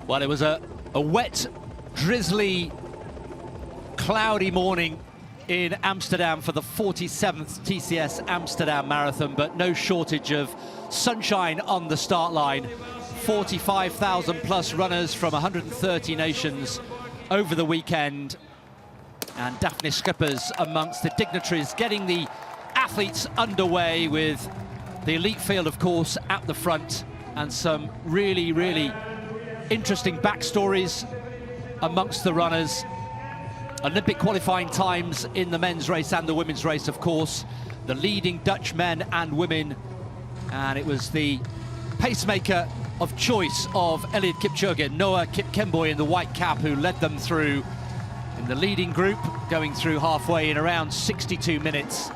Well, it was a wet, drizzly, cloudy morning in Amsterdam for the 47th TCS Amsterdam Marathon, but no shortage of sunshine on the start line. 45,000 plus runners from 130 nations over the weekend, and Daphne Schippers amongst the dignitaries getting the athletes underway, with the elite field, of course, at the front, and some really interesting backstories amongst the runners. Olympic qualifying times in the men's race and the women's race, of course. The leading Dutch men and women. And it was the pacemaker of choice of Eliud Kipchoge, Noah Kipkemboi in the white cap, who led them through in the leading group, going through halfway in around 62 minutes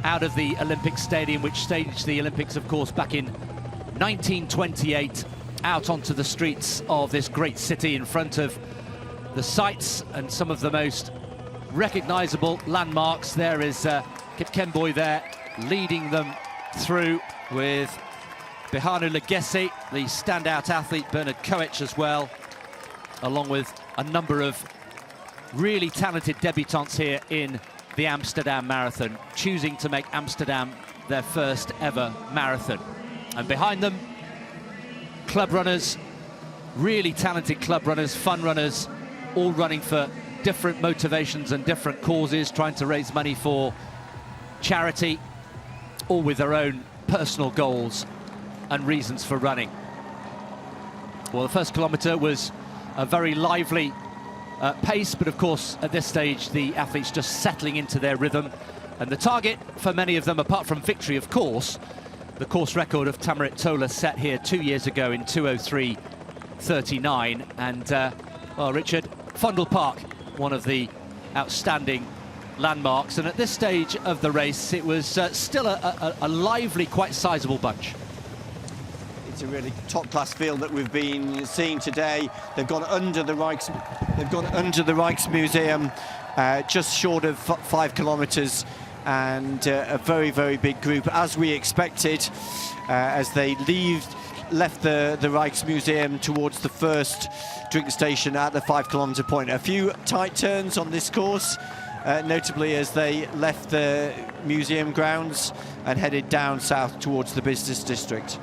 out of the Olympic Stadium, which staged the Olympics, of course, back in 1928, out onto the streets of this great city in front of the sights and some of the most recognizable landmarks. There is Kipkemboi there, leading them through, with Behanu Legesse, the standout athlete, Bernard Koech as well, along with a number of really talented debutantes here in the Amsterdam Marathon, choosing to make Amsterdam their first ever marathon. And behind them, club runners, really talented club runners, fun runners, all running for different motivations and different causes, trying to raise money for charity, all with their own personal goals and reasons for running. Well, the first kilometre was a very lively pace, but of course at this stage the athletes just settling into their rhythm, and the target for many of them, apart from victory, of course, the course record of Tamarit Tola set here 2 years ago in 2:03:39. And well, Richard, Fundle Park, one of the outstanding landmarks, and at this stage of the race it was still a lively, quite sizable bunch. It's a really top-class field that we've been seeing today. They've gone under the Rijksmuseum, just short of 5 kilometres, and a very big group, as we expected, as they left the Rijksmuseum towards the first drink station at the 5 kilometre point. A few tight turns on this course, notably as they left the museum grounds and headed down south towards the business district.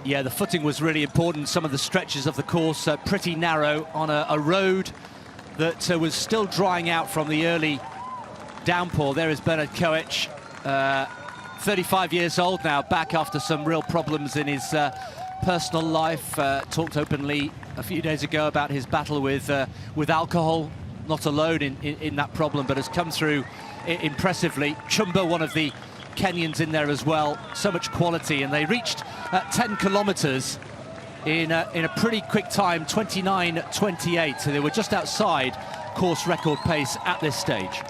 Yeah, the footing was really important. Some of the stretches of the course are pretty narrow on a road that was still drying out from the early downpour. There is Bernard Koech, 35 years old now, back after some real problems in his personal life. Talked openly a few days ago about his battle with alcohol. Not alone in that problem, but has come through impressively. Chumba, one of the Kenyans, in there as well. So much quality, and they reached 10 kilometers in a pretty quick time, 29:28. So they were just outside course record pace at this stage.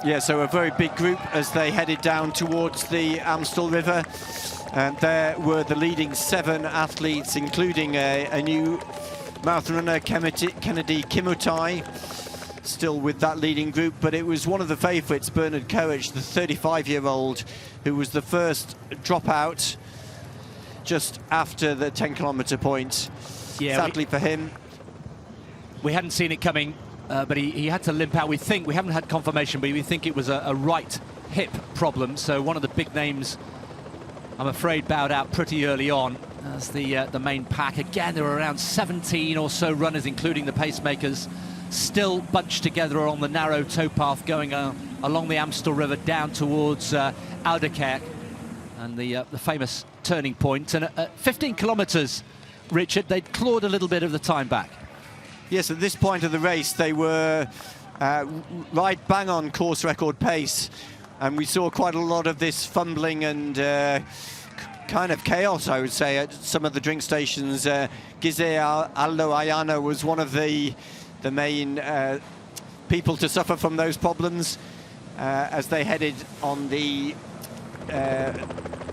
Yeah, so a very big group as they headed down towards the Amstel River. And there were the leading 7 athletes, including a new marathon runner, Kennedy Kimutai, still with that leading group. But it was one of the favourites, Bernard Koech, the 35-year-old, who was the first dropout just after the 10-kilometre point. Yeah, sadly for him. We hadn't seen it coming, but he had to limp out. We haven't had confirmation, but we think it was a right hip problem. So one of the big names, I'm afraid, bowed out pretty early on as the main pack. Again, there were around 17 or so runners, including the pacemakers, still bunched together on the narrow towpath going along the Amstel River down towards Ouderkerk and the famous turning point. And at 15 kilometres, Richard, they'd clawed a little bit of the time back. Yes, at this point of the race, they were right bang on course record pace. And we saw quite a lot of this fumbling and kind of chaos, I would say, at some of the drink stations. Gizeh Aldo Ayana was one of the main people to suffer from those problems as they headed on the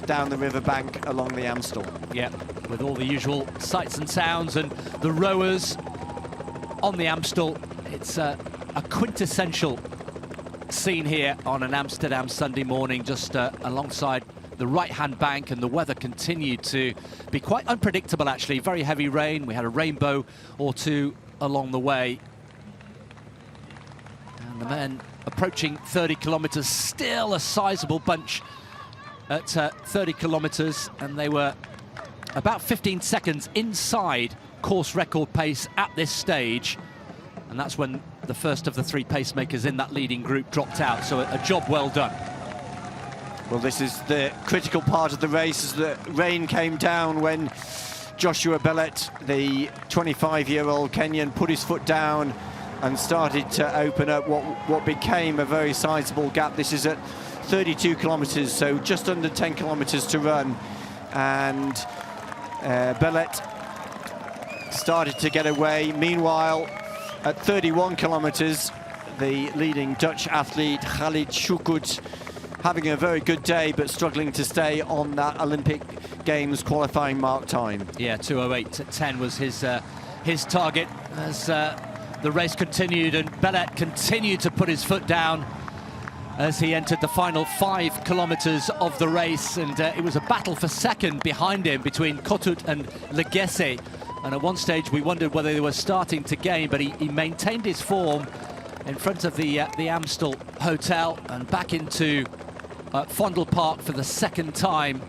down the riverbank along the Amstel. Yeah, with all the usual sights and sounds, and the rowers on the Amstel. It's a quintessential scene here on an Amsterdam Sunday morning, just alongside the right-hand bank, and the weather continued to be quite unpredictable, actually. Very heavy rain. We had a rainbow or two along the way. And the men approaching 30 kilometres, still a sizable bunch at 30 kilometres, and they were about 15 seconds inside course record pace at this stage. And that's when the first of the three pacemakers in that leading group dropped out, so a job well done. Well, this is the critical part of the race, as the rain came down when Joshua Bellet, the 25-year-old Kenyan, put his foot down and started to open up what became a very sizable gap. This is at 32 kilometres, so just under 10 kilometres to run. And Bellet started to get away. Meanwhile, at 31 kilometres, the leading Dutch athlete, Khalid Shukut, having a very good day, but struggling to stay on that Olympic Games qualifying mark time. Yeah, 2:08.10 was his target as the race continued, and Bellet continued to put his foot down as he entered the final 5 kilometres of the race, and it was a battle for second behind him between Kotut and Legesse. And at one stage we wondered whether they were starting to gain, but he maintained his form in front of the Amstel Hotel and back into Fondle Park for the second time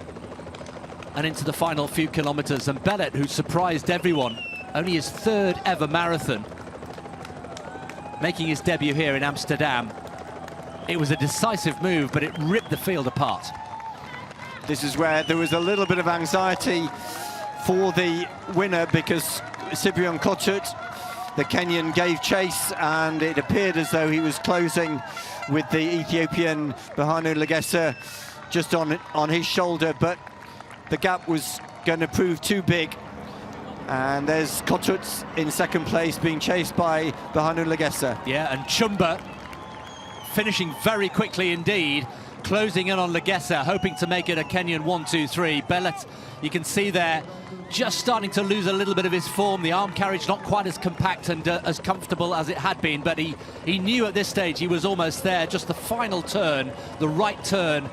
and into the final few kilometres. And Bellet, who surprised everyone, only his third ever marathon, making his debut here in Amsterdam. It was a decisive move, but it ripped the field apart. This is where there was a little bit of anxiety for the winner, because Cyprian Kotut, the Kenyan, gave chase, and it appeared as though he was closing with the Ethiopian Bahanu Legesse just on his shoulder, but the gap was going to prove too big. And there's Kotut in second place, being chased by Bahanu Legesse. Yeah, and Chumba finishing very quickly indeed, closing in on Legesse, hoping to make it a Kenyan 1-2-3. Bellet, you can see there, just starting to lose a little bit of his form. The arm carriage not quite as compact and as comfortable as it had been, but he knew at this stage he was almost there. Just the final turn, the right turn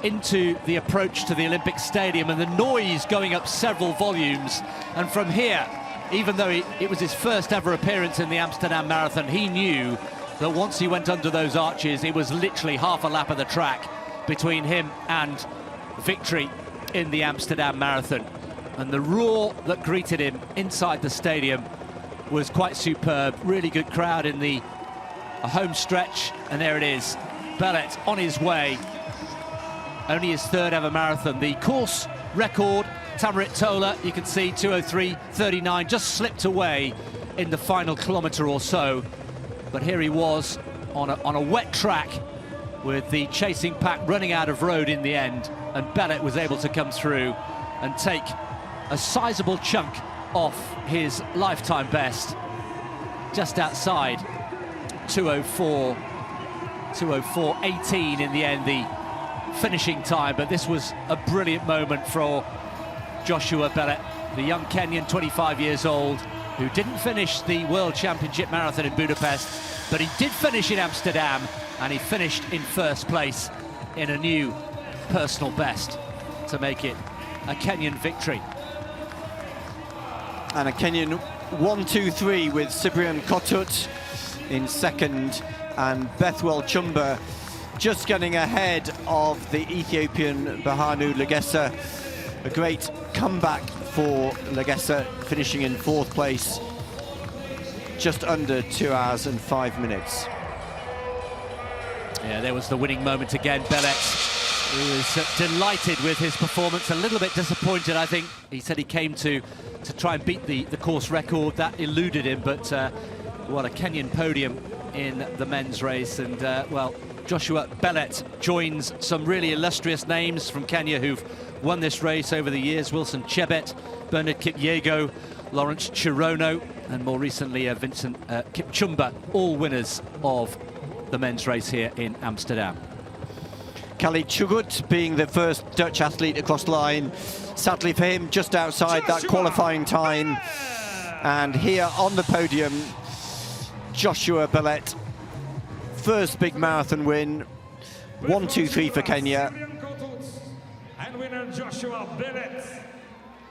into the approach to the Olympic Stadium, and the noise going up several volumes. And from here, even though it was his first ever appearance in the Amsterdam Marathon, he knew that once he went under those arches, it was literally half a lap of the track between him and victory in the Amsterdam Marathon. And the roar that greeted him inside the stadium was quite superb. Really good crowd in the home stretch, and there it is, Bellet on his way. Only his third ever marathon. The course record, Tamarit Tola, you can see 2:03.39, just slipped away in the final kilometre or so. But here he was on a wet track with the chasing pack running out of road in the end, and Bellet was able to come through and take a sizable chunk off his lifetime best, just outside 2:04.18 in the end, the finishing time. But this was a brilliant moment for Joshua Bellet, the young Kenyan, 25 years old, who didn't finish the World Championship Marathon in Budapest, but he did finish in Amsterdam, and he finished in first place in a new personal best to make it a Kenyan victory. And a Kenyan 1-2-3 with Cyprian Kotut in second, and Bethwell Chumba just getting ahead of the Ethiopian Bahanu Legesse. A great comeback for Legesse, finishing in fourth place, just under 2 hours and 5 minutes. Yeah, there was the winning moment again. Bellet, he was delighted with his performance, a little bit disappointed, I think. He said he came to try and beat the course record. That eluded him, but what a Kenyan podium in the men's race. And, well, Joshua Bellet joins some really illustrious names from Kenya who've won this race over the years. Wilson Chebet, Bernard Kipyego, Lawrence Chirono, and more recently Vincent Kipchumba, all winners of the men's race here in Amsterdam. Khalid Shukut being the first Dutch athlete across the line, sadly for him, just outside that qualifying time. And here on the podium, Joshua Bellet, first big marathon win, 1-2-3 for Kenya. Joshua Bennett.